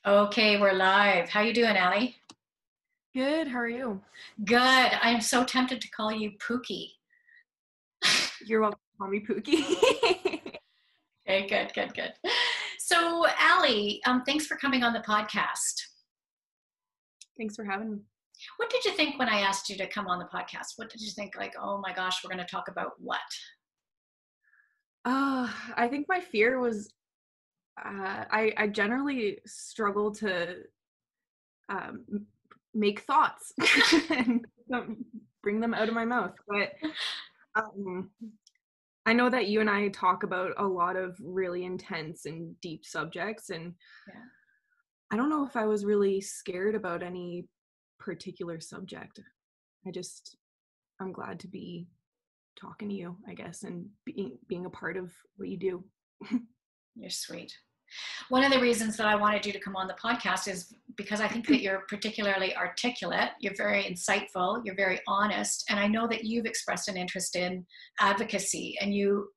Okay, we're live. How you doing, Allie? Good. How are you? Good. I'm so tempted to call you Pookie. You're welcome to call me Pookie. Okay, good. So, Allie, thanks for coming on the podcast. Thanks for having me. What did you think when I asked you to come on the podcast? What did you think? Like, oh my gosh, we're going to talk about what? I think my fear was I generally struggle to make thoughts and bring them out of my mouth. But um, I know that you and I talk about a lot of really intense and deep subjects, and Yeah. I don't know if I was really scared about any particular subject. I'm glad to be talking to you, I guess, and being a part of what you do. You're sweet. One of the reasons that I wanted you to come on the podcast is because I think that you're particularly articulate, you're very insightful, you're very honest, and I know that you've expressed an interest in advocacy, and you're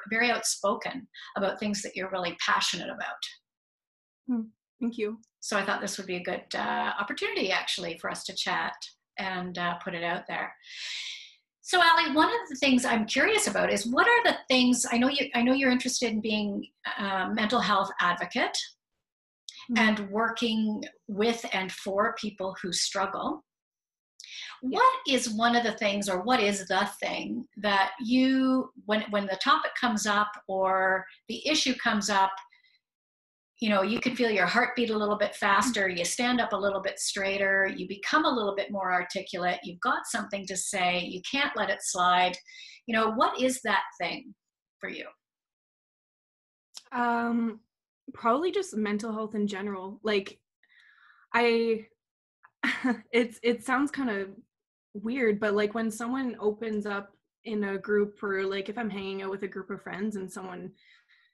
very outspoken about things that you're really passionate about. Thank you. So I thought this would be a good opportunity, actually, for us to chat and put it out there. So, Allie, one of the things I'm curious about is what are the things I know you're interested in being a mental health advocate and working with and for people who struggle. Yeah. What is one of the things, or what is the thing that you, when the topic comes up or the issue comes up, you can feel your heartbeat a little bit faster, you stand up a little bit straighter, you become a little bit more articulate, you've got something to say, you can't let it slide. What is that thing for you? Probably just mental health in general. Like it sounds kind of weird, but like when someone opens up in a group, or like if I'm hanging out with a group of friends and someone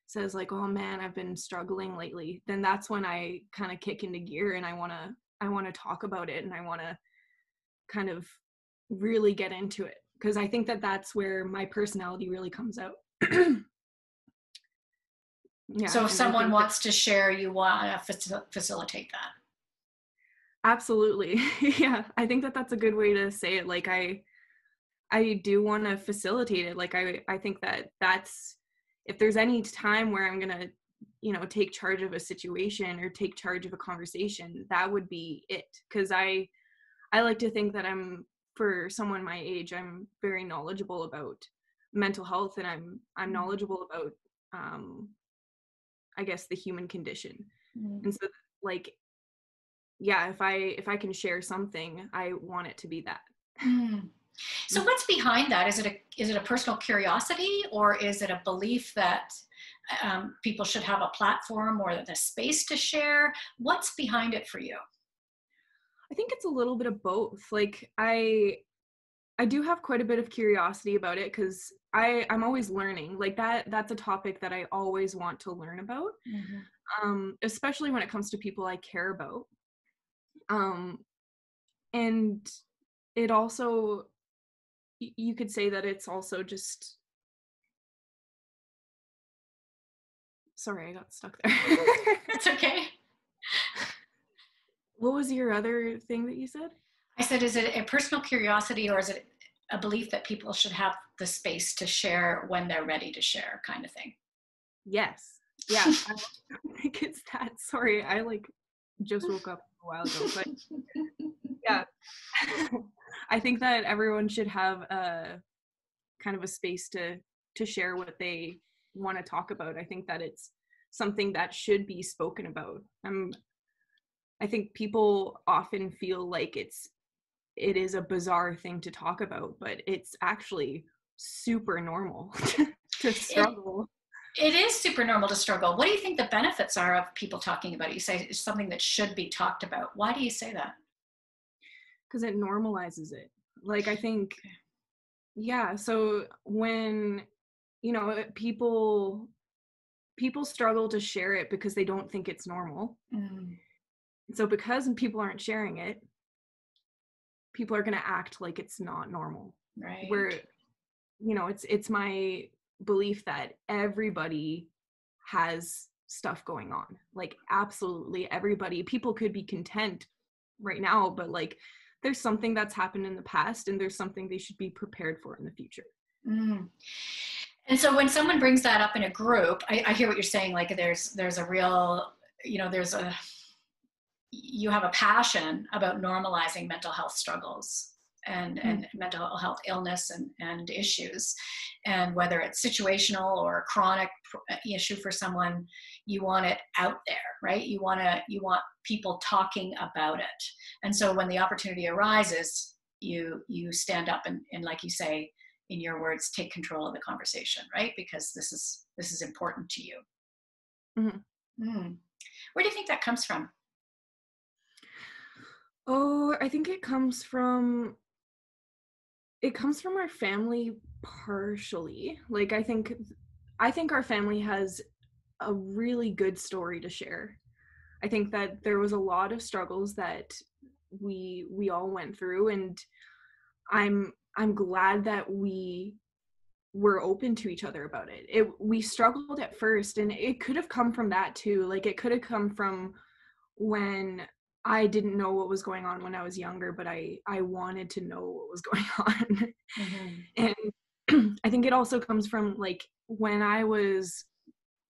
says like, oh man, I've been struggling lately, then that's when I kind of kick into gear and I want to talk about it, and I want to kind of really get into it, because I think that that's where my personality really comes out. Yeah, so if someone wants to share, you want to facilitate that. Absolutely. Yeah, I think that that's a good way to say it. Like I do want to facilitate it. Like I think that that's, if there's any time where I'm going to, take charge of a situation or take charge of a conversation, that would be it. Because I like to think that for someone my age, I'm very knowledgeable about mental health, and I'm knowledgeable about I guess the human condition. And so like, yeah, if I can share something, I want it to be that. So what's behind that? Is it a personal curiosity, or is it a belief that people should have a platform or the space to share? What's behind it for you? I think it's a little bit of both. Like I do have quite a bit of curiosity about it, because I'm always learning. Like that's a topic that I always want to learn about, especially when it comes to people I care about. And it also, you could say that it's also just, sorry, I got stuck there. That's okay. What was your other thing that you said? I said, is it a personal curiosity, or is it a belief that people should have the space to share when they're ready to share, kind of thing? Yes. Yeah. I think it's that. Sorry, I just woke up a while ago, but yeah. I think that everyone should have a kind of a space to share what they want to talk about. I think that it's something that should be spoken about. I think people often feel like it is a bizarre thing to talk about, but it's actually super normal to struggle. It is super normal to struggle. What do you think the benefits are of people talking about it? You say it's something that should be talked about. Why do you say that? Because it normalizes it. Like, I think, yeah, so when, people struggle to share it because they don't think it's normal. So because people aren't sharing it, people are going to act like it's not normal. Right. Where, it's my belief that everybody has stuff going on. Like absolutely everybody, people could be content right now, but like there's something that's happened in the past and there's something they should be prepared for in the future. Mm. And so when someone brings that up in a group, I hear what you're saying. Like there's a real, you have a passion about normalizing mental health struggles and mental health illness and issues. And whether it's situational or a chronic issue for someone, you want it out there, right? You want people talking about it. And so when the opportunity arises, you stand up and like you say, in your words, take control of the conversation, right? Because this is important to you. Mm-hmm. Mm. Where do you think that comes from? Oh, I think it comes from our family partially. Like I think our family has a really good story to share. I think that there was a lot of struggles that we all went through, and I'm glad that we were open to each other about it. We struggled at first, and it could have come from that too. Like it could have come from when I didn't know what was going on when I was younger, but I wanted to know what was going on. Mm-hmm. And I think it also comes from like when I was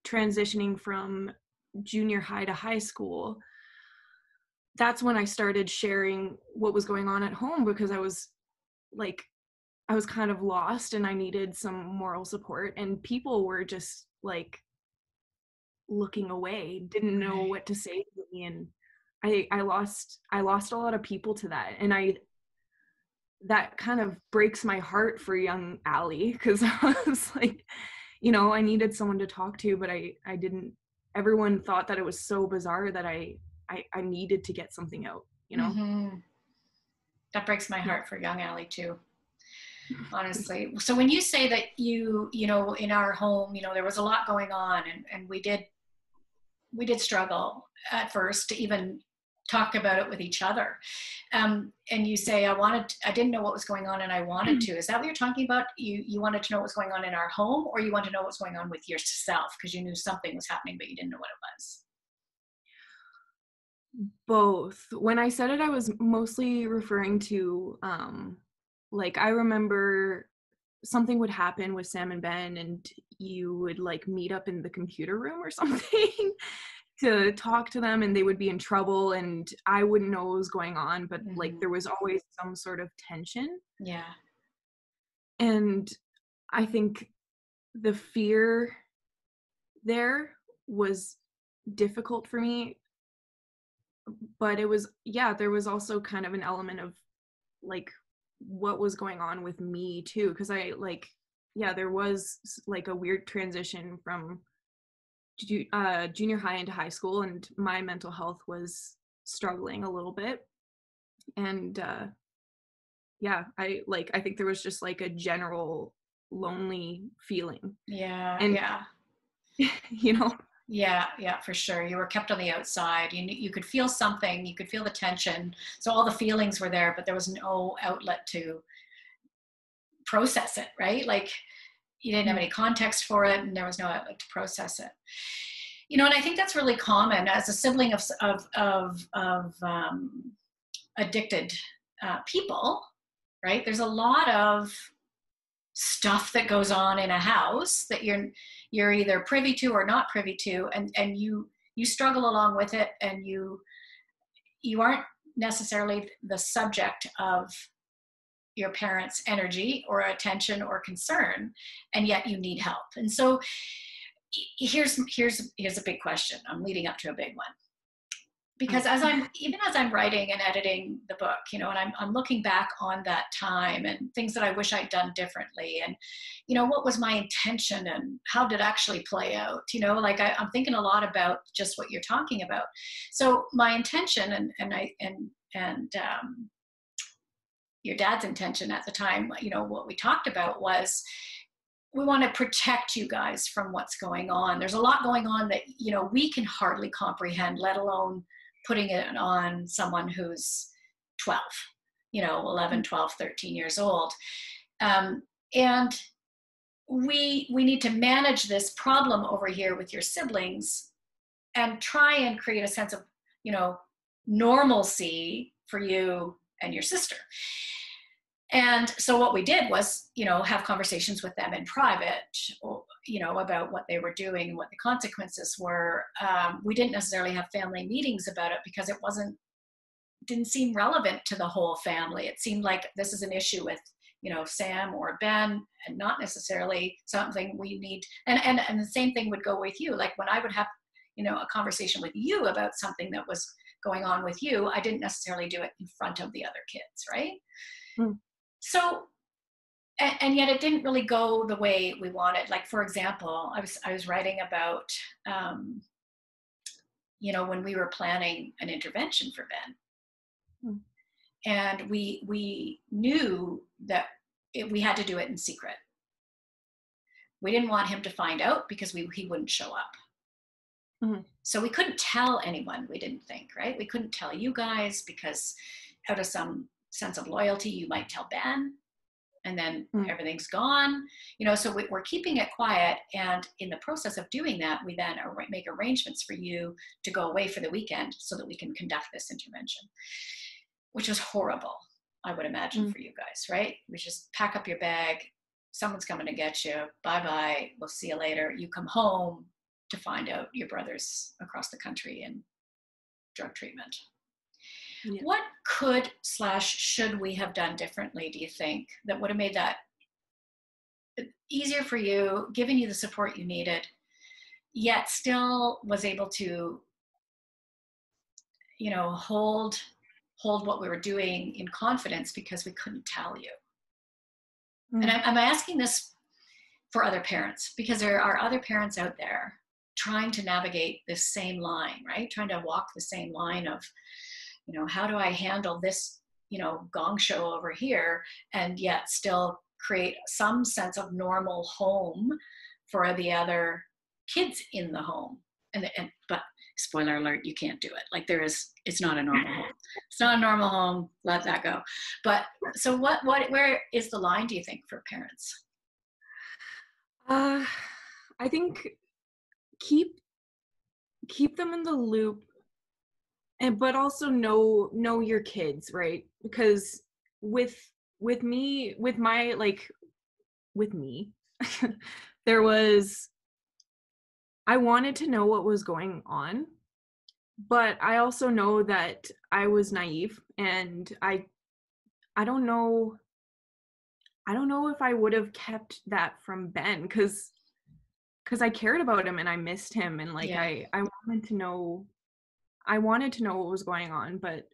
transitioning from junior high to high school, that's when I started sharing what was going on at home, because I was kind of lost and I needed some moral support, and people were just like looking away, didn't know what to say to me, and I lost a lot of people to that, and that kind of breaks my heart for young Allie, because I was like, I needed someone to talk to, but I didn't. Everyone thought that it was so bizarre that I needed to get something out, Mm-hmm. That breaks my heart for young Allie too, honestly. So when you say that in our home, there was a lot going on, and we did struggle at first to even talk about it with each other. And you say, I didn't know what was going on and I wanted to. Is that what you're talking about? You wanted to know what was going on in our home, or you want to know what's going on with yourself because you knew something was happening, but you didn't know what it was? Both. When I said it, I was mostly referring to, like, I remember something would happen with Sam and Ben, and you would like meet up in the computer room or something to talk to them, and they would be in trouble and I wouldn't know what was going on, but like there was always some sort of tension. Yeah. And I think the fear there was difficult for me, but it was, there was also kind of an element of like what was going on with me too, because there was like a weird transition from junior high into high school, and my mental health was struggling a little bit, and I think there was just like a general lonely feeling. Yeah. Yeah, for sure. You were kept on the outside. You could feel something. You could feel the tension. So all the feelings were there, but there was no outlet to process it, right? Like you didn't have any context for it, and there was no outlet to process it. And I think that's really common as a sibling of addicted people, right? There's a lot of stuff that goes on in a house that you're either privy to or not privy to, and you struggle along with it, and you aren't necessarily the subject of your parents' energy or attention or concern, and yet you need help. And so here's a big question. I'm leading up to a big one. Because as I'm writing and editing the book, and I'm looking back on that time and things that I wish I'd done differently, and what was my intention and how did it actually play out? I'm thinking a lot about just what you're talking about. So my intention and your dad's intention at the time, what we talked about was, we want to protect you guys from what's going on. There's a lot going on that we can hardly comprehend, let alone putting it on someone who's 12, 11, 12, 13 years old. And we need to manage this problem over here with your siblings and try and create a sense of, you know, normalcy for you and your sister. And so what we did was, you know, have conversations with them in private, you know, about what they were doing and what the consequences were. We didn't necessarily have family meetings about it because it didn't seem relevant to the whole family. It seemed like this is an issue with, you know, Sam or Ben, and not necessarily something we need. And the same thing would go with you. Like when I would have, you know, a conversation with you about something that was going on with you, I didn't necessarily do it in front of the other kids, right? Mm. So, and yet it didn't really go the way we wanted. Like, for example, I was writing about, you know, when we were planning an intervention for Ben. And we knew that we had to do it in secret. We didn't want him to find out because he wouldn't show up. Mm-hmm. So we couldn't tell anyone, we didn't think, right? We couldn't tell you guys because out of some sense of loyalty, you might tell Ben and then everything's gone. You know, so we're keeping it quiet. And in the process of doing that, we then make arrangements for you to go away for the weekend so that we can conduct this intervention, which was horrible, I would imagine, for you guys, right? We just pack up your bag, someone's coming to get you, bye-bye, we'll see you later. You come home to find out your brother's across the country in drug treatment. Yeah. What should we have done differently, do you think, that would have made that easier for you, given you the support you needed, yet still was able to, you know, hold what we were doing in confidence because we couldn't tell you? And I'm asking this for other parents because there are other parents out there trying to navigate this same line, right? Trying to walk the same line of, you know, how do I handle this, you know, gong show over here and yet still create some sense of normal home for the other kids in the home. But spoiler alert, you can't do it. Like it's not a normal home. It's not a normal home. Let that go. But so where is the line, do you think, for parents? I think keep them in the loop, but also know your kids, right? Because with me, there was, I wanted to know what was going on, but I also know that I was naive, and I don't know if I would have kept that from Ben, because I cared about him and I missed him, and like, yeah. I wanted to know what was going on, but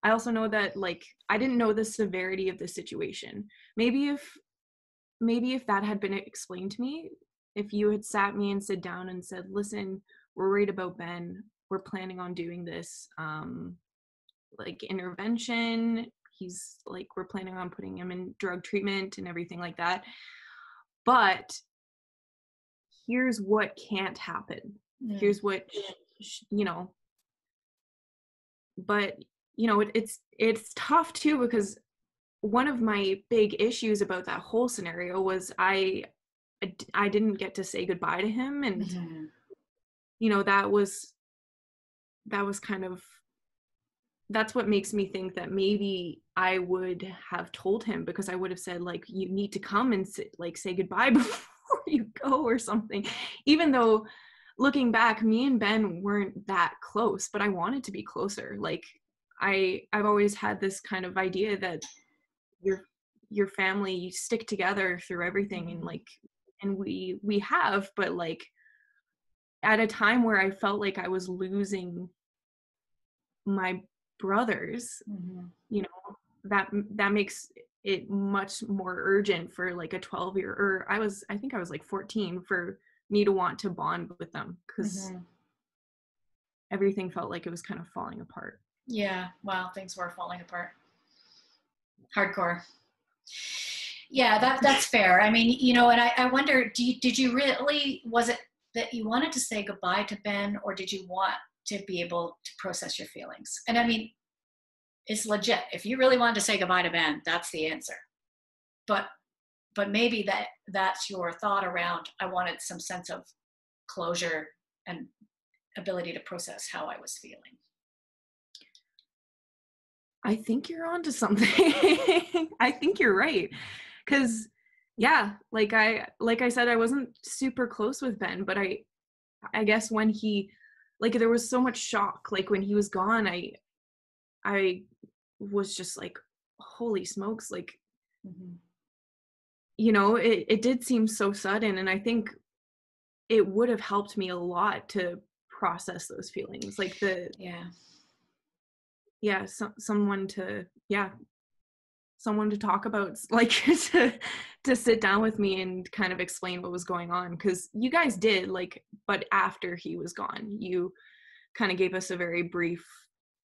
I also know that, like, I didn't know the severity of the situation. Maybe if that had been explained to me, if you had sat me and sit down and said, listen, we're worried about Ben, we're planning on doing this like intervention, he's like, we're planning on putting him in drug treatment and everything like that, but here's what can't happen. Here's what, you know. But, you know, it's tough too, because one of my big issues about that whole scenario was I didn't get to say goodbye to him, and you know, that was kind of, that's what makes me think that maybe I would have told him, because I would have said, like, you need to come and say goodbye before you go or something. Even though, looking back, me and Ben weren't that close, but I wanted to be closer. Like, I've always had this kind of idea that your family, you stick together through everything, and like, and we have, but like, at a time where I felt like I was losing my brothers, you know, that makes it much more urgent for like a 12-year, or I think I was like 14, for me to want to bond with them, because everything felt like it was kind of falling apart. Yeah, well, things were falling apart. Hardcore. Yeah, that's fair. I mean, you know, and I wonder, did you really, was it that you wanted to say goodbye to Ben, or did you want to be able to process your feelings? And I mean, it's legit. If you really wanted to say goodbye to Ben, that's the answer. But maybe that's your thought around, I wanted some sense of closure and ability to process how I was feeling. I think you're onto something. I think you're right. Cause yeah, like I said, I wasn't super close with Ben, but I guess when he, like, there was so much shock, like when he was gone, I was just like, holy smokes, like, you know, it did seem so sudden. And I think it would have helped me a lot to process those feelings. Like someone to talk about, like, to sit down with me and kind of explain what was going on. Because you guys did, like, but after he was gone, you kind of gave us a very brief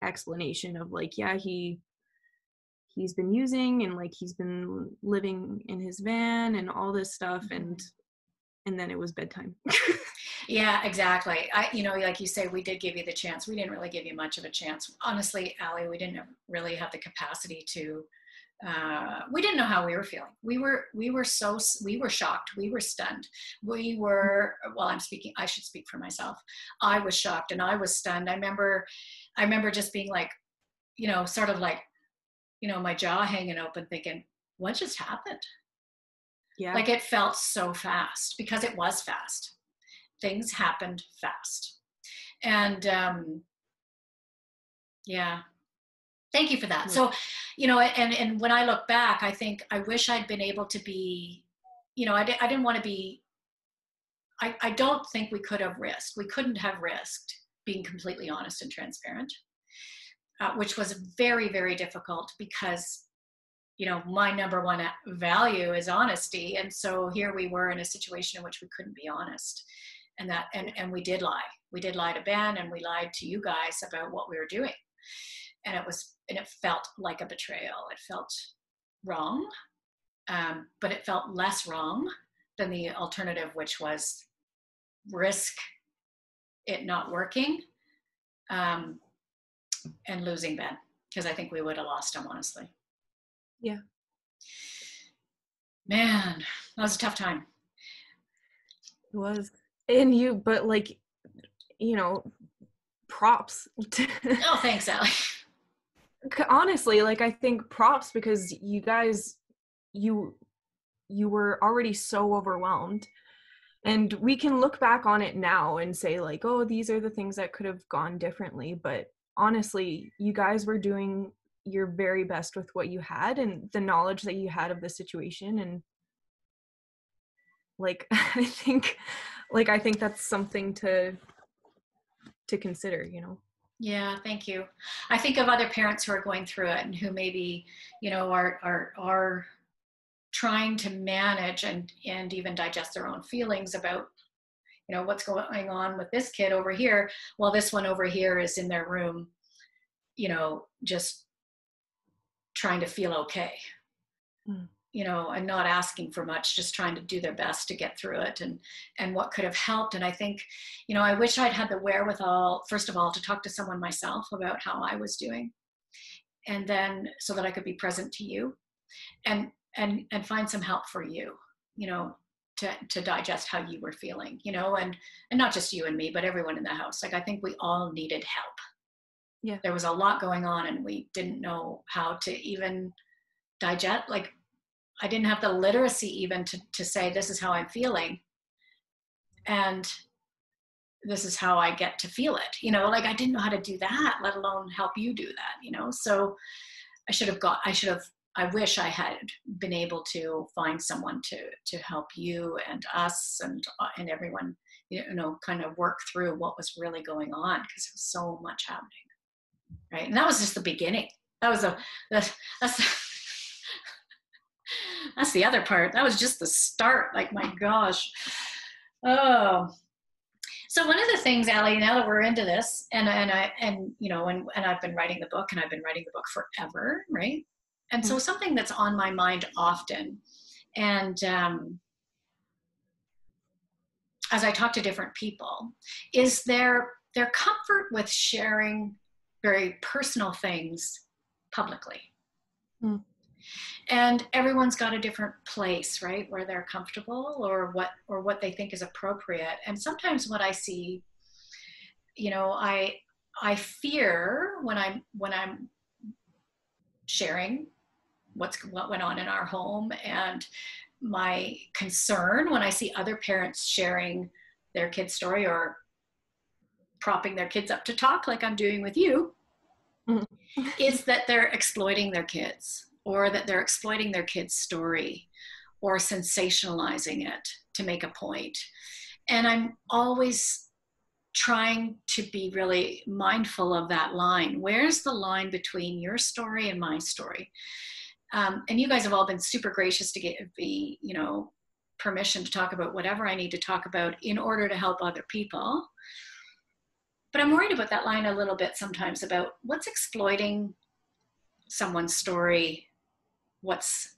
explanation of, like, yeah, he's been using, and like he's been living in his van and all this stuff, and then it was bedtime. Yeah, exactly. Like you say, we did give you the chance. We didn't really give you much of a chance. Honestly, Allie, we didn't really have the capacity to, we didn't know how we were feeling. We were shocked. We were stunned. I should speak for myself. I was shocked and I was stunned. I remember just being like, sort of like, my jaw hanging open thinking, what just happened? Yeah. Like, it felt so fast, because it was fast. Things happened fast. And yeah, thank you for that. So, and when I look back, I think I wish I'd been able to be, I didn't want to be, I don't think we couldn't have risked being completely honest and transparent, which was very, very difficult, because my number one value is honesty. And so here we were in a situation in which we couldn't be honest. And we did lie. We did lie to Ben, and we lied to you guys about what we were doing. And it felt like a betrayal. It felt wrong, but it felt less wrong than the alternative, which was risk it not working, and losing Ben, because I think we would have lost him, honestly. Yeah. Man, that was a tough time. It was. And but like, props. Oh, thanks, Allie. Honestly, like, I think props, because you guys, you were already so overwhelmed, and we can look back on it now and say, like, oh, these are the things that could have gone differently. But honestly, you guys were doing your very best with what you had and the knowledge that you had of the situation. And like, I think that's something to consider, Yeah, thank you. I think of other parents who are going through it, and who maybe, are trying to manage and even digest their own feelings about, what's going on with this kid over here, while this one over here is in their room, just trying to feel okay. And not asking for much, just trying to do their best to get through it, and what could have helped. And I think, I wish I'd had the wherewithal, first of all, to talk to someone myself about how I was doing, and then so that I could be present to you, and find some help for you, to digest how you were feeling, and not just you and me, but everyone in the house. Like, I think we all needed help. Yeah. There was a lot going on, and we didn't know how to even digest. Like, I didn't have the literacy even to say, this is how I'm feeling, and this is how I get to feel it. Like, I didn't know how to do that, let alone help you do that, so I wish I had been able to find someone to help you and us and everyone, kind of work through what was really going on, because there was so much happening. Right. And that was just the beginning. That's the other part. That was just the start. Like, my gosh. Oh. So one of the things, Allie, now that we're into this, and I've been writing the book, and I've been writing the book forever, right? And so something that's on my mind often, and as I talk to different people, is their comfort with sharing very personal things publicly. And everyone's got a different place, right, where they're comfortable, or what they think is appropriate. And sometimes what I see you know, I fear when I'm sharing what went on in our home, and my concern when I see other parents sharing their kid's story or propping their kids up to talk like I'm doing with you, is that they're exploiting their kids, or that they're exploiting their kid's story or sensationalizing it to make a point. And I'm always trying to be really mindful of that line. Where's the line between your story and my story? And you guys have all been super gracious to give me, you know, permission to talk about whatever I need to talk about in order to help other people. But I'm worried about that line a little bit sometimes, about what's exploiting someone's story, what's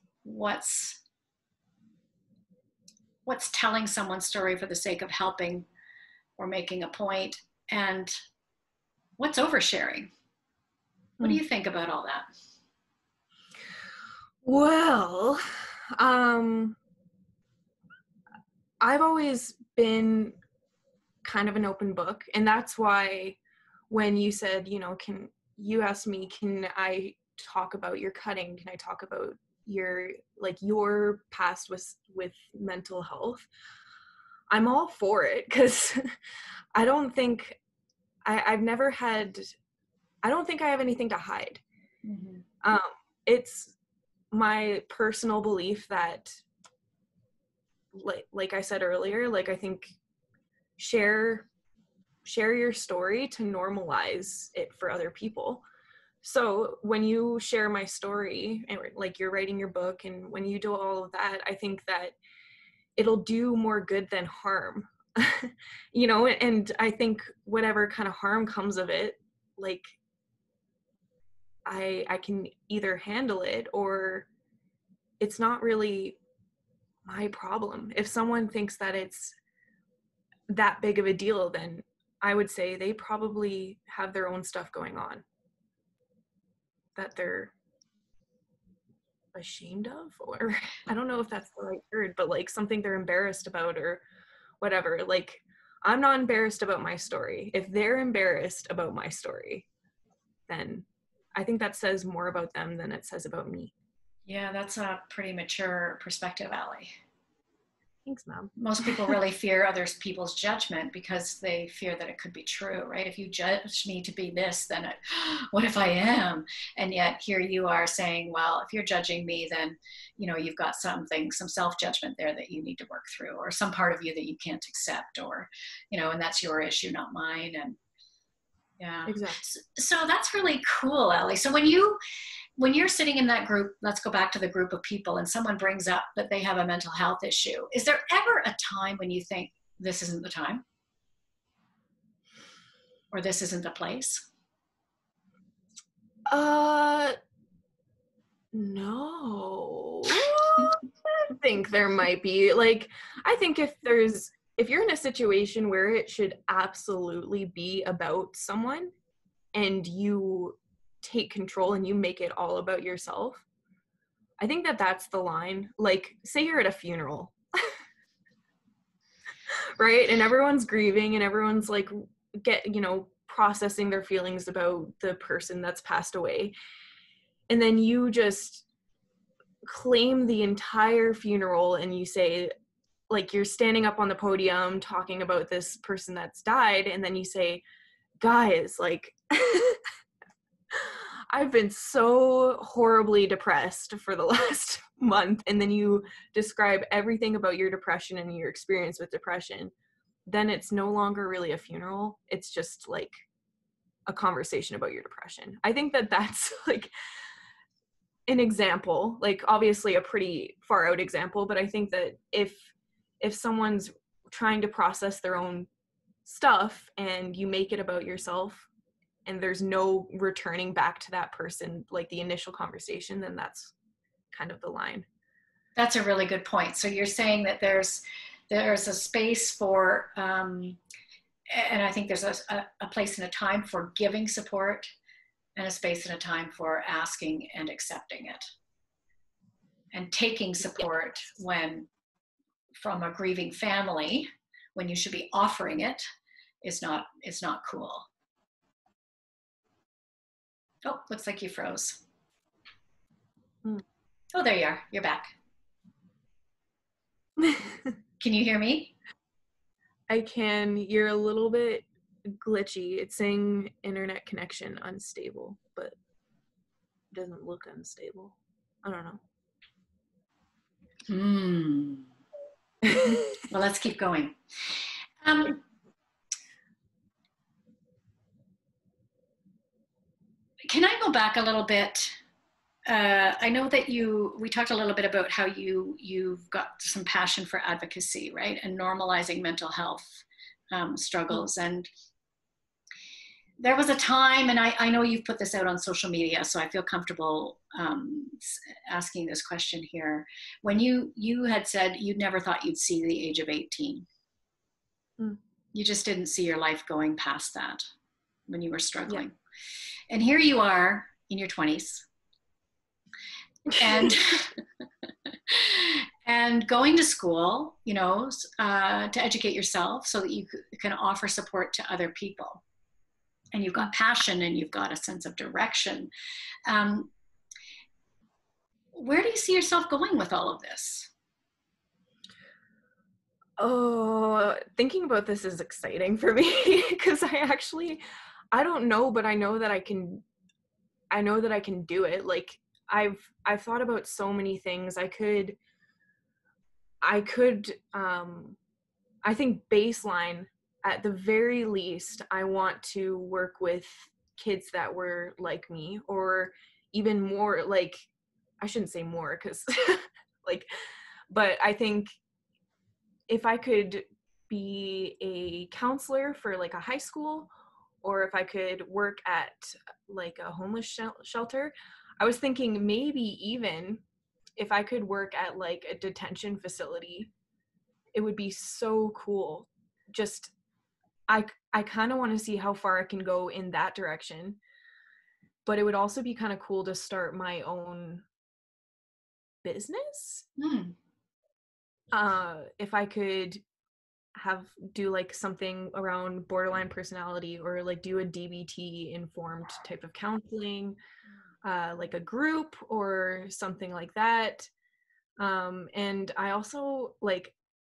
telling someone's story for the sake of helping or making a point, and what's oversharing. What do you think about all that? Well, I've always been kind of an open book, and that's why when you said, you know, you asked me, can I talk about your cutting? Can I talk about your past with mental health? I'm all for it, because I don't think I don't think I have anything to hide. Mm-hmm. It's my personal belief that, like I said earlier, like, I think share your story to normalize it for other people. So when you share my story, and like you're writing your book, and when you do all of that, I think that it'll do more good than harm. You know, and I think whatever kind of harm comes of it, like, I can either handle it, or it's not really my problem. If someone thinks that it's that big of a deal, then I would say they probably have their own stuff going on that they're ashamed of, or I don't know if that's the right word, but like something they're embarrassed about or whatever. Like, I'm not embarrassed about my story. If they're embarrassed about my story, then I think that says more about them than it says about me. Yeah, that's a pretty mature perspective, Allie. Thanks, Mom. Most people really fear other people's judgment because they fear that it could be true, right? If you judge me to be this, then what if I am? And yet here you are saying, well, if you're judging me, then, you know, you've got some self-judgment there that you need to work through, or some part of you that you can't accept, or, you know, and that's your issue, not mine. And yeah, exactly. So that's really cool, Ellie. So when you're sitting in that group, let's go back to the group of people, and someone brings up that they have a mental health issue, is there ever a time when you think this isn't the time? Or this isn't the place? No. I think there might be. Like, I think if you're in a situation where it should absolutely be about someone, and you take control and you make it all about yourself, I think that that's the line. Like, say you're at a funeral, right? And everyone's grieving, and everyone's like, processing their feelings about the person that's passed away. And then you just claim the entire funeral, and you say, like, you're standing up on the podium talking about this person that's died, and then you say, guys, like, I've been so horribly depressed for the last month, and then you describe everything about your depression and your experience with depression, then it's no longer really a funeral. It's just like a conversation about your depression. I think that that's like an example, like obviously a pretty far out example, but I think that if someone's trying to process their own stuff and you make it about yourself, and there's no returning back to that person, like the initial conversation, then that's kind of the line. That's a really good point. So you're saying that there's a space for, and I think there's a place and a time for giving support, and a space and a time for asking and accepting it. And taking support when from a grieving family, when you should be offering it, is not cool. Oh, looks like you froze. Oh, there you are. You're back. Can you hear me? I can. You're a little bit glitchy. It's saying internet connection unstable, but it doesn't look unstable. I don't know. Well, let's keep going. Can I go back a little bit? I know that we talked a little bit about how you've got some passion for advocacy, right? And normalizing mental health struggles. And there was a time, and I know you've put this out on social media, so I feel comfortable asking this question here. When you had said you'd never thought you'd see the age of 18. You just didn't see your life going past that when you were struggling. Yeah. And here you are in your 20s. And and going to school, you know, to educate yourself so that you can offer support to other people. And you've got passion and you've got a sense of direction. Where do you see yourself going with all of this? Oh, thinking about this is exciting for me because I don't know, but I know that I can do it. Like I've thought about so many things. I think baseline, at the very least, I want to work with kids that were like me, or even more, like, I shouldn't say more because like, but I think if I could be a counselor for like a high school, or if I could work at like a homeless shelter, I was thinking maybe even if I could work at like a detention facility, it would be so cool. Just, I kind of want to see how far I can go in that direction, but it would also be kind of cool to start my own business. If I could do like something around borderline personality, or like do a DBT informed type of counseling, like a group or something like that. And I also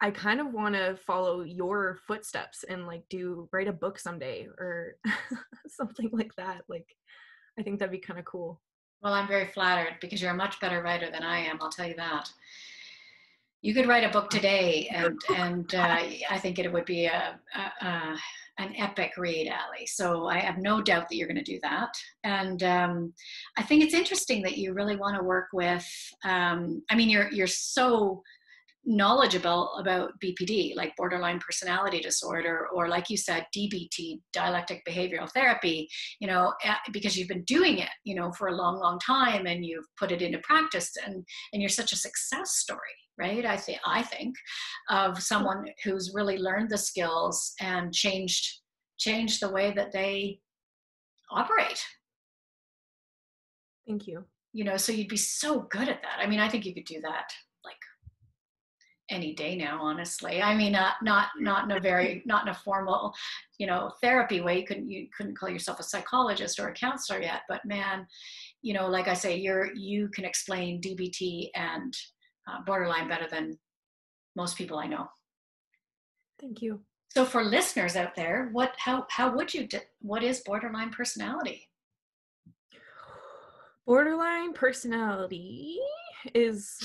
I kind of want to follow your footsteps and like write a book someday or something like that. Like, I think that'd be kind of cool. Well, I'm very flattered because you're a much better writer than I am. I'll tell you that. You could write a book today, and I think it would be an epic read, Allie. So I have no doubt that you're going to do that. And I think it's interesting that you really want to work with. I mean, you're so knowledgeable about BPD, like borderline personality disorder, or like you said, DBT, dialectic behavioral therapy, you know, because you've been doing it, you know, for a long, long time, and you've put it into practice, and you're such a success story, right? I think of someone who's really learned the skills and changed the way that they operate. Thank you. You know, so you'd be so good at that. I mean, I think you could do that like any day now, honestly. I mean, not in a formal, you know, therapy way. You couldn't call yourself a psychologist or a counselor yet, but man, you know, like I say, you can explain DBT and borderline better than most people I know. Thank you. So for listeners out there, what is borderline personality? Borderline personality is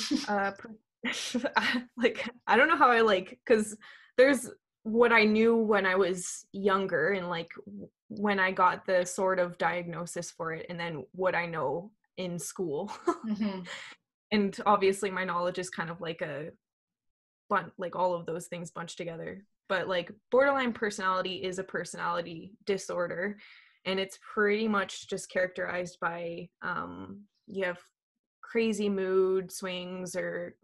like, I don't know how because there's what I knew when I was younger, and like when I got the sort of diagnosis for it, and then what I know in school. Mm-hmm. And obviously my knowledge is kind of like like all of those things bunched together. But like borderline personality is a personality disorder, and it's pretty much just characterized by you have crazy mood swings, or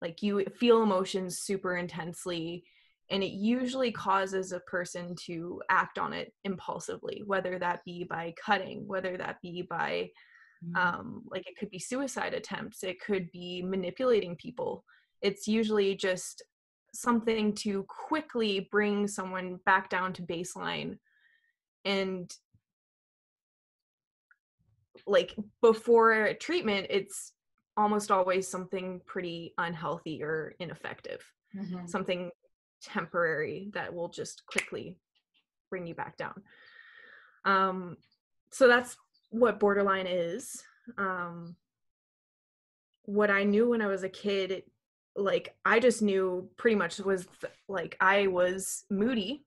like you feel emotions super intensely, and it usually causes a person to act on it impulsively, whether that be by cutting, whether that be by like it could be suicide attempts, it could be manipulating people. It's usually just something to quickly bring someone back down to baseline. And like before treatment, it's almost always something pretty unhealthy or ineffective, something temporary that will just quickly bring you back down. So that's what borderline is. What I knew when I was a kid, like I just knew pretty much was like I was moody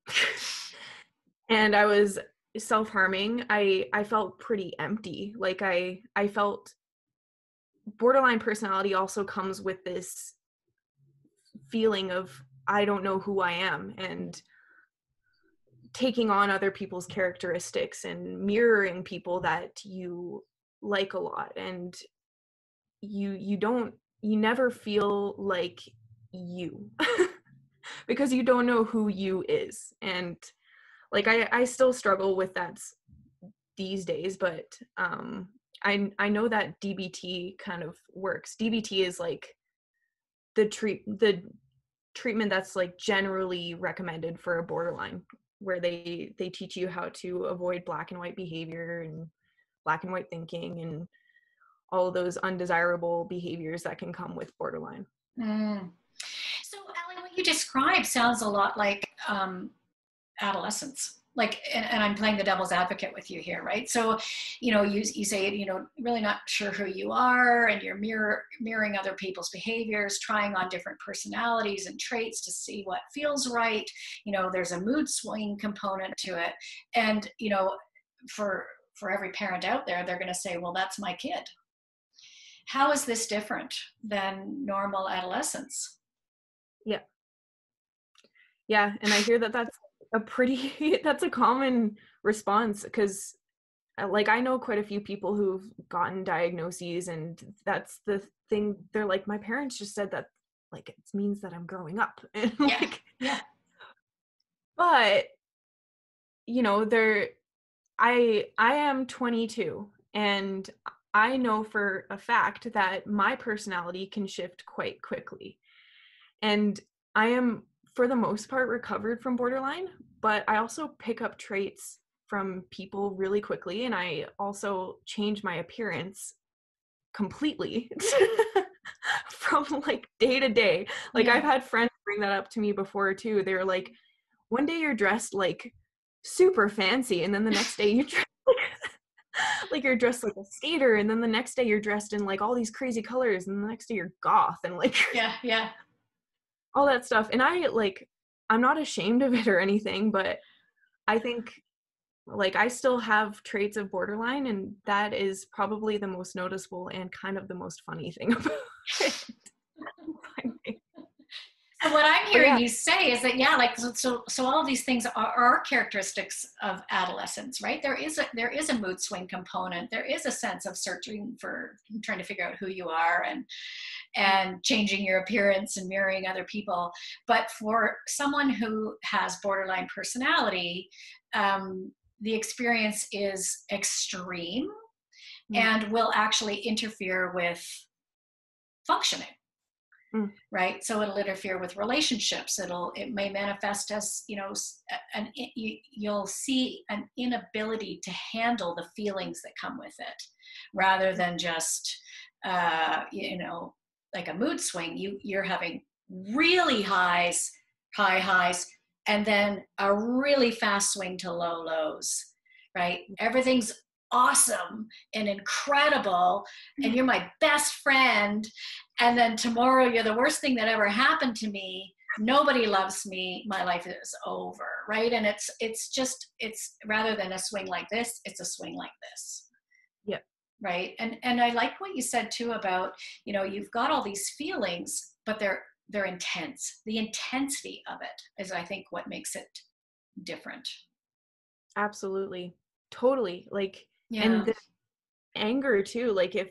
and I was self-harming. I felt pretty empty. Like I felt borderline personality also comes with this feeling of I don't know who I am, and taking on other people's characteristics and mirroring people that you like a lot, and you never feel like you because you don't know who you is. And like I still struggle with that these days, but I know that DBT kind of works. DBT is like the treatment that's like generally recommended for a borderline, where they teach you how to avoid black and white behavior and black and white thinking and all of those undesirable behaviors that can come with borderline. So Ally, what you described sounds a lot like adolescence. Like, and I'm playing the devil's advocate with you here, right? So, you say, really not sure who you are, and you're mirroring other people's behaviors, trying on different personalities and traits to see what feels right. There's a mood swing component to it. And, for every parent out there, they're going to say, well, that's my kid. How is this different than normal adolescence? Yeah. And I hear that that's a common response, because like I know quite a few people who've gotten diagnoses, and that's the thing. They're like, my parents just said that like it means that I'm growing up. And but I am 22, and I know for a fact that my personality can shift quite quickly. And I am, for the most part, recovered from borderline, but I also pick up traits from people really quickly, and I also change my appearance completely from like day to day. Like I've had friends bring that up to me before too. They're like, one day you're dressed like super fancy, and then the next day you dress like you're dressed like a skater, and then the next day you're dressed in like all these crazy colors, and the next day you're goth and like all that stuff. And I'm not ashamed of it or anything, but I think like I still have traits of borderline, and that is probably the most noticeable and kind of the most funny thing about it. So what I'm hearing you say is that so all of these things are characteristics of adolescence, right? There is a mood swing component. There is a sense of searching for, trying to figure out who you are, and changing your appearance and mirroring other people. But for someone who has borderline personality, the experience is extreme and will actually interfere with functioning. Right. So it'll interfere with relationships. It may manifest as, you'll see an inability to handle the feelings that come with it, rather than just, like a mood swing. You're having really high highs, and then a really fast swing to low lows, right? Everything's awesome and incredible, and you're my best friend, and then tomorrow you're the worst thing that ever happened to me, nobody loves me, my life is over, right? And it's rather than a swing like this, it's a swing like this. Right. And I like what you said too about, you've got all these feelings, but they're intense. The intensity of it is, I think, what makes it different. Absolutely. Totally. Like, and the anger too, like if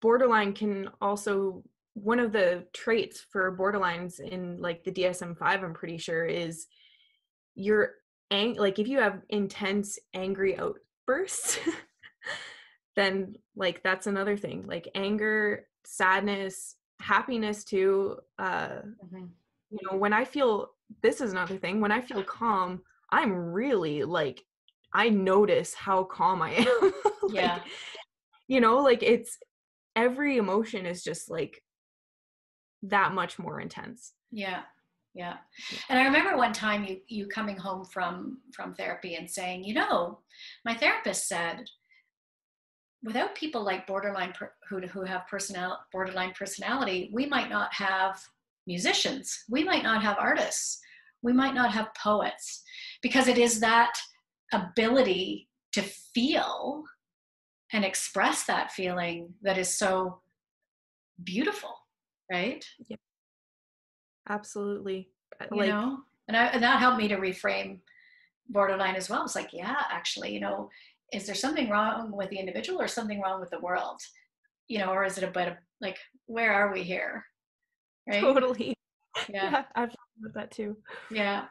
borderline can also, one of the traits for borderlines in like the DSM-5, I'm pretty sure, is like if you have intense angry outbursts, then like that's another thing. Like anger, sadness, happiness too. When I feel, this is another thing, when I feel calm, I'm really like, I notice how calm I am. Yeah. It's, every emotion is just like that much more intense. Yeah. Yeah. And I remember one time you coming home from therapy and saying, my therapist said, without people like who have borderline personality, we might not have musicians, we might not have artists, we might not have poets, because it is that ability to feel and express that feeling that is so beautiful, right? Yeah, absolutely. And that helped me to reframe borderline as well. It's like, yeah, actually, is there something wrong with the individual or something wrong with the world? Or is it about like, where are we here? Right? Totally. Yeah. Yeah, I've thought about that too. Yeah.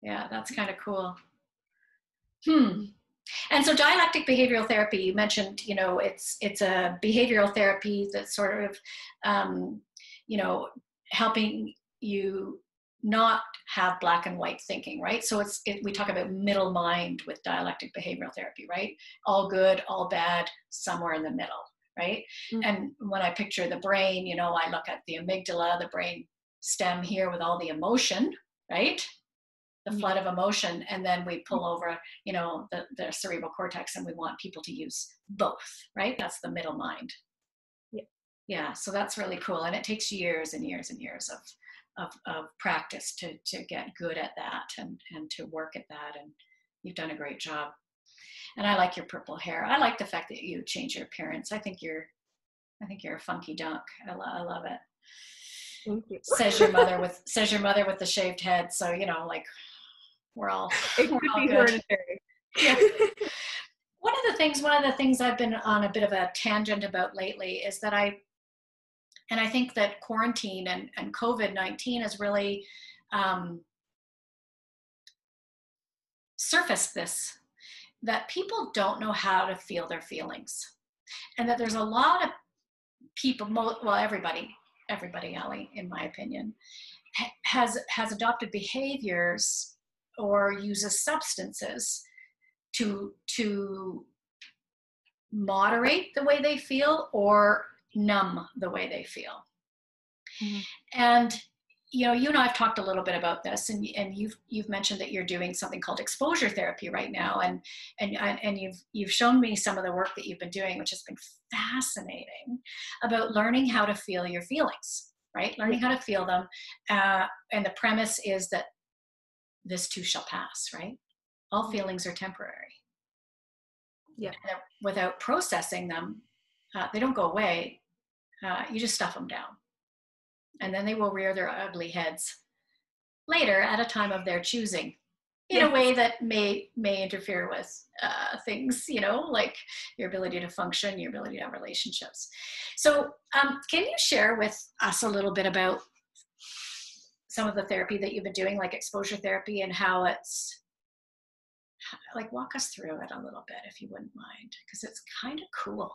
Yeah, that's kind of cool. And so dialectic behavioral therapy, you mentioned, it's a behavioral therapy that's sort of, helping you not have black and white thinking, right? So we talk about middle mind with dialectic behavioral therapy, right? All good, all bad, somewhere in the middle, right? And when I picture the brain, I look at the amygdala, the brain stem here with all the emotion, right? The flood of emotion, and then we pull over, the cerebral cortex, and we want people to use both, right? That's the middle mind. Yeah, so that's really cool, and it takes years and years and years of practice to get good at that and to work at that, and you've done a great job. And I like your purple hair. I like the fact that you change your appearance. I think you're a funky dunk. I love it. Thank you. Says your mother with the shaved head. So like, we're all be good. Hereditary. Yeah. One of the things I've been on a bit of a tangent about lately is that I think that quarantine and COVID-19 has really surfaced this, that people don't know how to feel their feelings, and that there's a lot of people, everybody, Ellie, in my opinion, has adopted behaviors or uses substances to moderate the way they feel or numb the way they feel. And you and I have talked a little bit about this, and you've mentioned that you're doing something called exposure therapy right now, and you've shown me some of the work that you've been doing, which has been fascinating, about learning how to feel your feelings, right? Learning how to feel them, and the premise is that this too shall pass, right? All feelings are temporary. Yeah. And without processing them, they don't go away. You just stuff them down. And then they will rear their ugly heads later at a time of their choosing, in a way that may interfere with things, like your ability to function, your ability to have relationships. So can you share with us a little bit about some of the therapy that you've been doing, like exposure therapy, and how it's, like, walk us through it a little bit, if you wouldn't mind, because it's kind of cool.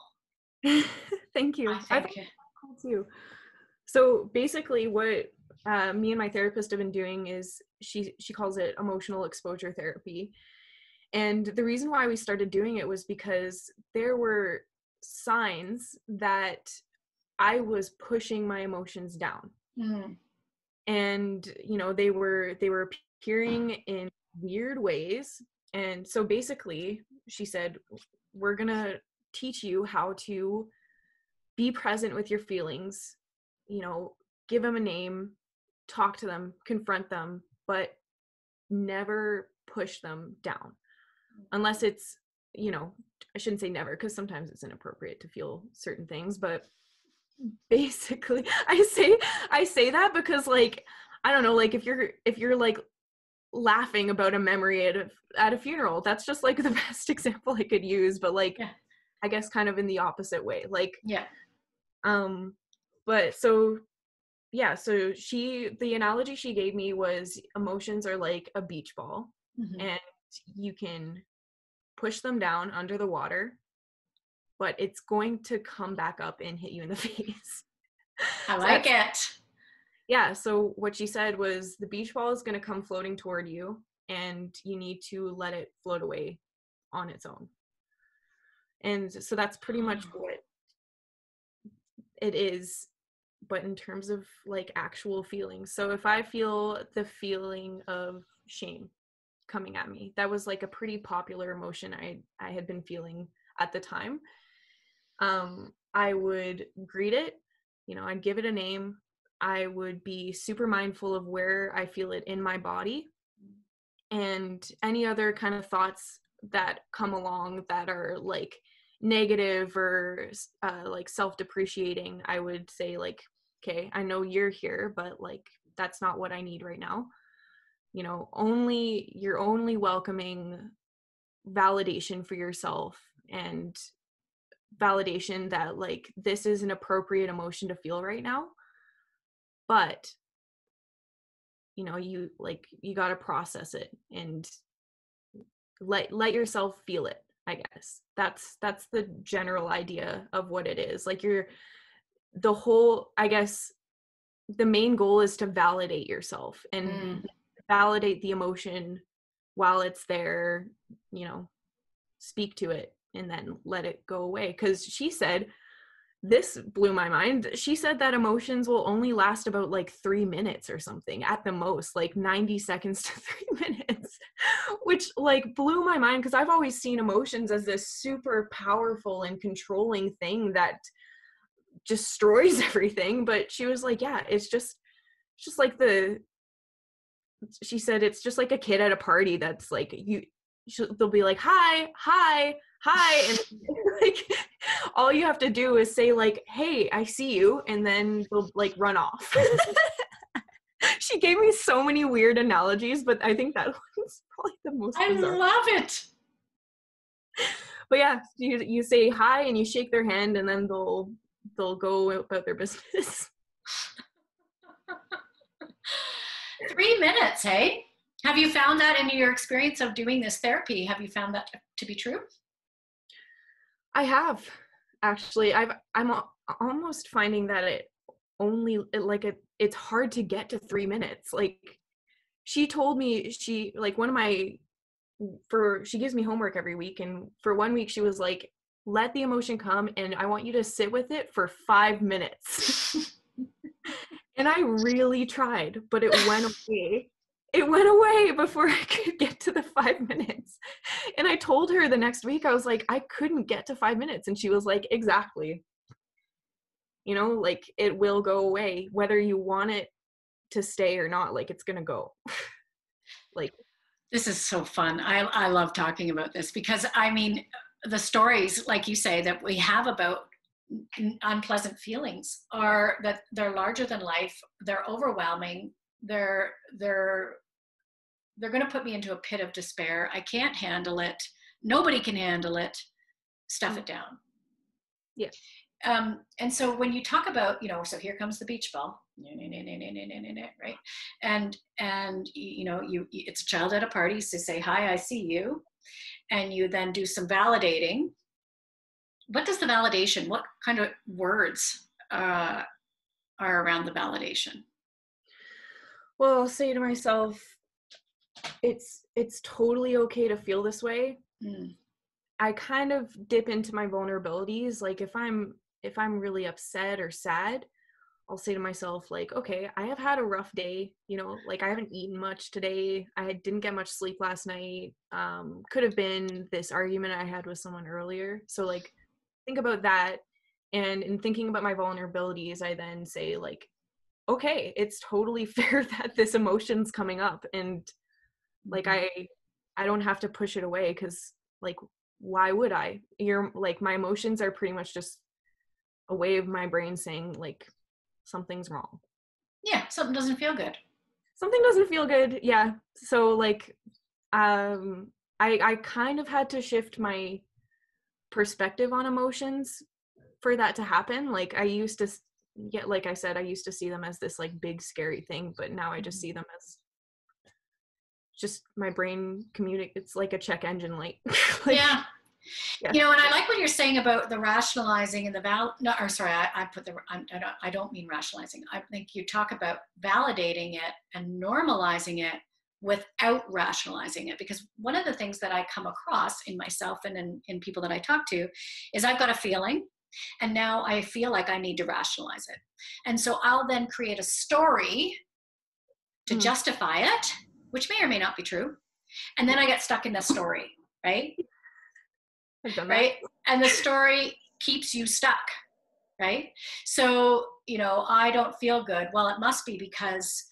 Thank you. I think it's cool too. So basically what me and my therapist have been doing is she calls it emotional exposure therapy. And the reason why we started doing it was because there were signs that I was pushing my emotions down. And they were appearing in weird ways. And so basically she said, we're gonna teach you how to be present with your feelings, give them a name, talk to them, confront them, but never push them down. Unless it's, I shouldn't say never, because sometimes it's inappropriate to feel certain things, but basically I say that because, like, I don't know, like if you're like laughing about a memory at a funeral, that's just like the best example I could use, but like, I guess kind of in the opposite way, like, but so the analogy she gave me was emotions are like a beach ball, and you can push them down under the water, but it's going to come back up and hit you in the face. I like it. Yeah, so what she said was the beach ball is going to come floating toward you, and you need to let it float away on its own. And so that's pretty much what it is, but in terms of like actual feelings. So if I feel the feeling of shame coming at me, that was like a pretty popular emotion I had been feeling at the time. I would greet it, I'd give it a name. I would be super mindful of where I feel it in my body, and any other kind of thoughts that come along that are like negative or like self-depreciating. I would say like, okay, I know you're here, but like that's not what I need right now. You're only welcoming validation for yourself, and validation that like this is an appropriate emotion to feel right now, but you got to process it and let yourself feel it. I guess that's the general idea of what it is. Like I guess the main goal is to validate yourself and validate the emotion while it's there, speak to it and then let it go away. Because she said, this blew my mind. She said that emotions will only last about like 3 minutes or something at the most, like 90 seconds to 3 minutes, which like blew my mind, because I've always seen emotions as this super powerful and controlling thing that destroys everything. But she was like, yeah, it's just like she said it's just like a kid at a party that's like, they'll be like, hi, and like all you have to do is say like, hey, I see you, and then they'll like run off. She gave me so many weird analogies, but I think that was probably the most bizarre. I love it. But yeah, you say hi and you shake their hand, and then they'll go about their business. 3 minutes, hey? Have you found that in your experience of doing this therapy? Have you found that to be true? I have, actually. I'm almost finding that it's hard to get to 3 minutes. Like, she told me, she gives me homework every week, and for 1 week she was like, let the emotion come and I want you to sit with it for 5 minutes. And I really tried, but it went away. It went away before I could get to the 5 minutes. And I told her the next week, I was like, I couldn't get to 5 minutes. And she was like, exactly. Like it will go away, whether you want it to stay or not, like it's going to go. Like, this is so fun. I love talking about this because I mean, the stories, like you say, that we have about unpleasant feelings are that they're larger than life. They're overwhelming. They're going to put me into a pit of despair. I can't handle it. Nobody can handle it. Stuff it down. Yeah. And so when you talk about, so here comes the beach ball, right? And it's a child at a party, so say, hi, I see you. And you then do some validating. What does the validation, what kind of words are around the validation? Well, I'll say to myself, it's totally okay to feel this way. I kind of dip into my vulnerabilities. Like if I'm really upset or sad, I'll say to myself like, okay, I have had a rough day, like I haven't eaten much today. I didn't get much sleep last night. Could have been this argument I had with someone earlier. So like think about that. And in thinking about my vulnerabilities, I then say like, okay, it's totally fair that this emotion's coming up, and like I don't have to push it away, because like why would I? My emotions are pretty much just a way of my brain saying like something's wrong. Yeah, something doesn't feel good. Yeah. So like I kind of had to shift my perspective on emotions for that to happen. Like I used to like I said, I used to see them as this like big scary thing, but now I just see them as just my brain it's like a check engine light. Like, yeah. Yeah. You know, and I like what you're saying about the rationalizing and the I don't mean rationalizing. I think you talk about validating it and normalizing it without rationalizing it, because one of the things that I come across in myself and in people that I talk to is I've got a feeling and now I feel like I need to rationalize it. And so I'll then create a story to justify it, which may or may not be true. And then I get stuck in the story, right? I've done that. Right? And the story keeps you stuck, right? So, you know, I don't feel good. Well, it must be because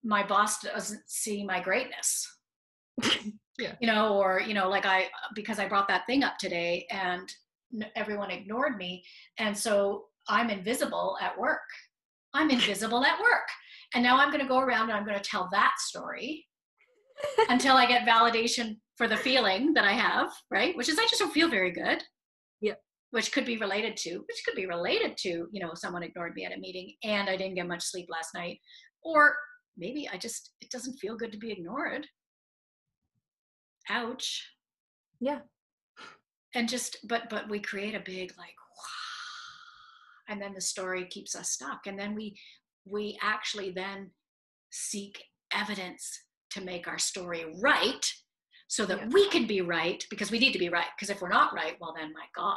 my boss doesn't see my greatness. Yeah. You know, or, you know, like because I brought that thing up today and everyone ignored me. And so I'm invisible at work. I'm invisible at work. And now I'm going to go around and I'm going to tell that story until I get validation for the feeling that I have, right? Which is I just don't feel very good. Yeah. Which could be related to, you know, someone ignored me at a meeting and I didn't get much sleep last night. Or maybe it doesn't feel good to be ignored. Ouch. Yeah. And just, but we create a big like, and then the story keeps us stuck. And then we actually then seek evidence to make our story right so that we can be right, because we need to be right. Because if we're not right, well then, my God,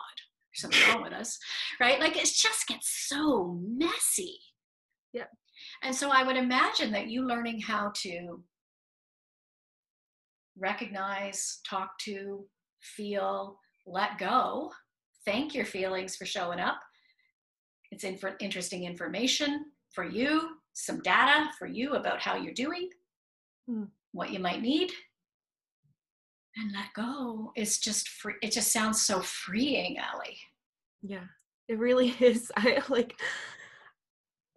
there's something wrong with us, right? Like it just gets so messy. Yeah. And so I would imagine that you learning how to recognize, talk to, feel, let go, thank your feelings for showing up. It's interesting information for you, some data for you about how you're doing, what you might need, and let go. It's just free. It just sounds so freeing, Allie. Yeah, it really is. I like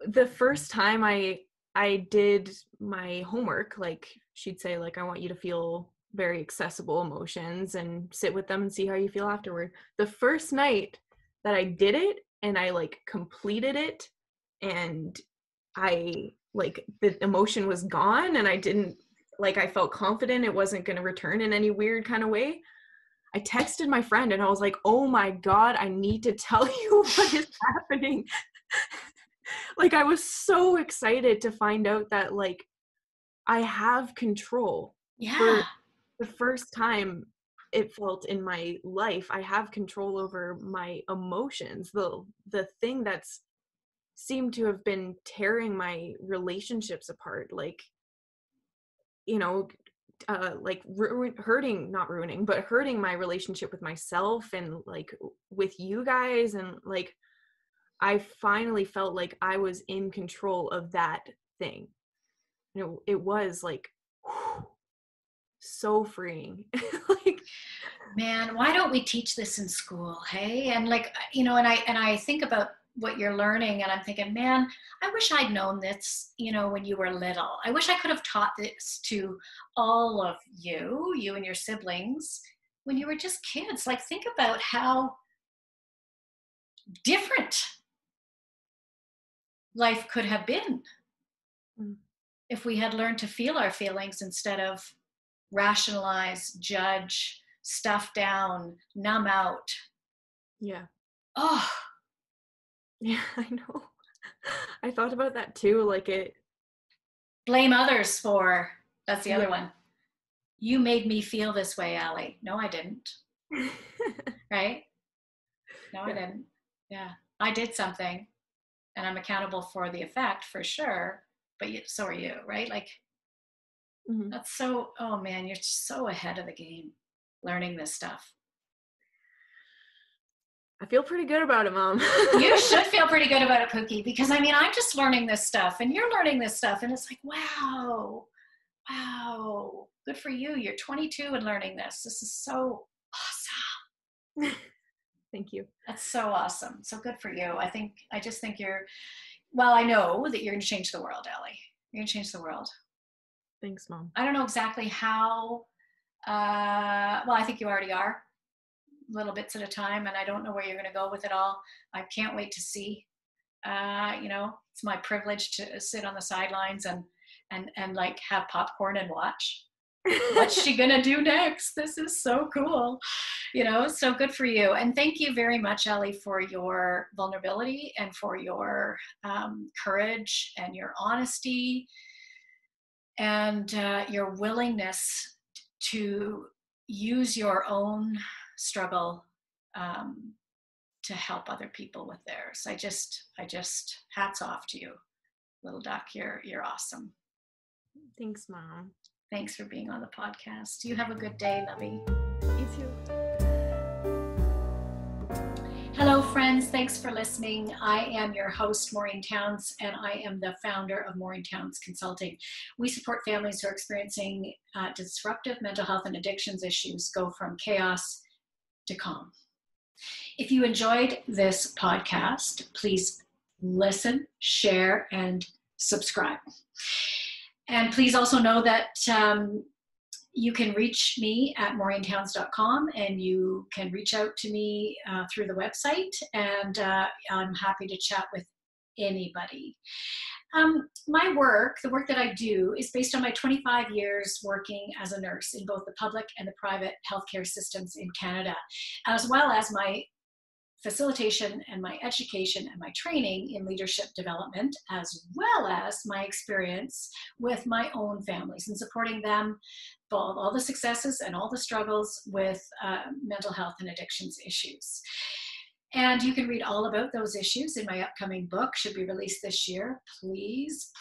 the first time I did my homework, like she'd say, like, I want you to feel very accessible emotions and sit with them and see how you feel afterward. The first night that I did it and I like completed it and I like the emotion was gone and I didn't like, I felt confident it wasn't going to return in any weird kind of way. I texted my friend and I was like, oh my God, I need to tell you what is happening. Like, I was so excited to find out that like I have control. Yeah. For the first time it felt in my life, I have control over my emotions. The thing that's seemed to have been tearing my relationships apart, like, you know, like hurting my relationship with myself and like with you guys. And like, I finally felt like I was in control of that thing. You know, it was like so freeing. Like, man, why don't we teach this in school? Hey, and like, you know, and I think about what you're learning and I'm thinking, man, I wish I'd known this, you know, when you were little. I wish I could have taught this to all of you and your siblings when you were just kids. Like, think about how different life could have been if we had learned to feel our feelings instead of rationalize, judge, stuff down, numb out. yeah. Oh, Yeah, I know. I thought about that too. Like blame others for, that's the other one. You made me feel this way, Allie. No, I didn't. Right? No, I didn't. Yeah. I did something and I'm accountable for the effect for sure. But so are you, right? Like, that's so, oh man, you're so ahead of the game learning this stuff. I feel pretty good about it, Mom. You should feel pretty good about it, Pookie, because I mean, I'm just learning this stuff and you're learning this stuff. And it's like, wow, good for you. You're 22 and learning this. This is so awesome. Thank you. That's so awesome. So good for you. I just think well, I know that you're going to change the world, Ellie. You're going to change the world. Thanks, Mom. I don't know exactly how, well, I think you already are, little bits at a time, and I don't know where you're going to go with it all. I can't wait to see. You know, it's my privilege to sit on the sidelines and like have popcorn and watch. What's she gonna do next? This is so cool. So good for you. And thank you very much, Ellie, for your vulnerability and for your courage and your honesty and your willingness to use your own struggle to help other people with theirs. I just hats off to you, little duck. You're awesome. Thanks, Mom. Thanks for being on the podcast. You have a good day, lovey. You too. Hello, friends. Thanks for listening. I am your host, Maureen Towns, and I am the founder of Maureen Towns Consulting. We support families who are experiencing disruptive mental health and addictions issues go from chaos to calm. If you enjoyed this podcast, please listen, share, and subscribe. And please also know that you can reach me at maureenTowns.com, and you can reach out to me through the website, and I'm happy to chat with anybody. My work, the work that I do, is based on my 25 years working as a nurse in both the public and the private healthcare systems in Canada, as well as my facilitation and my education and my training in leadership development, as well as my experience with my own families and supporting them, both all the successes and all the struggles with mental health and addictions issues. And you can read all about those issues in my upcoming book, should be released this year. Please,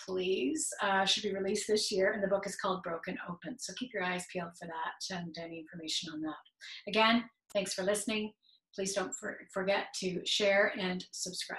should be released this year. And the book is called Broken Open. So keep your eyes peeled for that and any information on that. Again, thanks for listening. Please don't forget to share and subscribe.